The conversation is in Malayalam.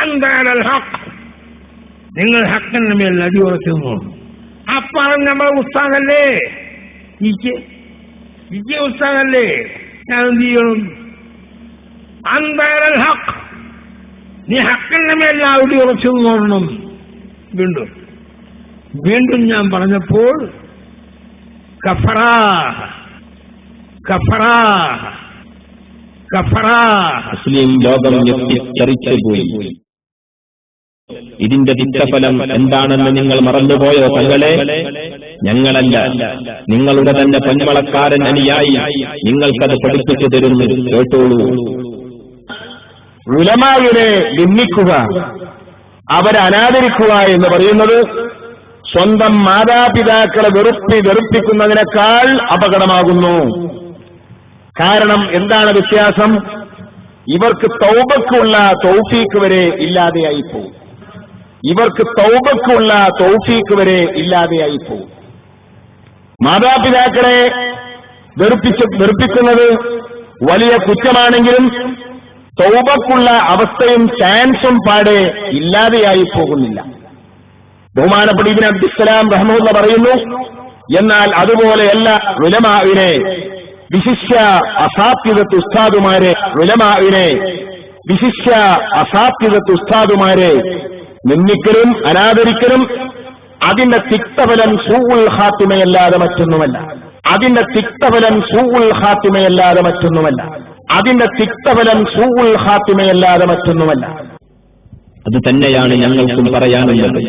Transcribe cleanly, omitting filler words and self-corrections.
അൻതഅലൽ ഹഖ്, നിങ്ങൾ ഹക്കിന്റെ മേൽ അടിയുറച്ചു നിന്നു. അപ്പം നമ്മളെ ഉസ്താദല്ലേ, ഇജ്ജ് ഉസ്താദല്ലേ, ഞാൻ എന്ത് ചെയ്യണം? അൻതഅലൽ ഹഖ്, നീ ഹക്കിന്റെ മേൽ അടിയുറച്ചു നോക്കണം. വീണ്ടും ഞാൻ പറഞ്ഞപ്പോൾ മുസ്ലിം ലോകം ഞെട്ടിച്ചറിച്ചുപോയി. ഇതിന്റെ തിക്തഫലം എന്താണെന്ന് നിങ്ങൾ മറന്നുപോയോ തങ്ങളെ? ഞങ്ങളല്ല, നിങ്ങളുടെ തന്നെ പൊന്മളക്കാരൻ അനുയായി നിങ്ങൾക്കത് പഠിപ്പിച്ചു തരുന്നു, കേട്ടോളൂ. ഉലമാവിനെ നിന്ദിക്കുക, അവരെ അനാദരിക്കുക എന്ന് പറയുന്നത് സ്വന്തം മാതാപിതാക്കളെ വെറുപ്പിക്കുന്നതിനേക്കാൾ അപകടമാകുന്നു. കാരണം എന്താണ് വ്യത്യാസം? ഇവർക്ക് തൗബക്കുള്ള തൗഫീക്ക് വരെ ഇല്ലാതെയായി പോകും. മാതാപിതാക്കളെ വെറുപ്പിക്കുന്നത് വലിയ കുറ്റമാണെങ്കിലും തൗബക്കുള്ള അവസ്ഥയും ചാൻസും പാടെ ഇല്ലാതെയായി പോകുന്നില്ല. ബഹുമാനപ്പെട്ട ഇബ്നു അബ്ദുസ്സലാം റഹ്മഹുല്ലാഹ് പറയുന്നു, എന്നാൽ അതുപോലെയല്ല ഉലമാഇനെ, വിശിഷ്യ അസാത്തിദത്ത് ഉസ്താദുമാരെ നിന്ദിക്കലും അനാദരിക്കലും അതിന്റെ തിക്തഫലം സൂഉൽ ഖാത്തിമയല്ലാതെ മറ്റൊന്നുമല്ല. അത് തന്നെയാണ് ഞങ്ങൾക്കും പറയാനുള്ളത്.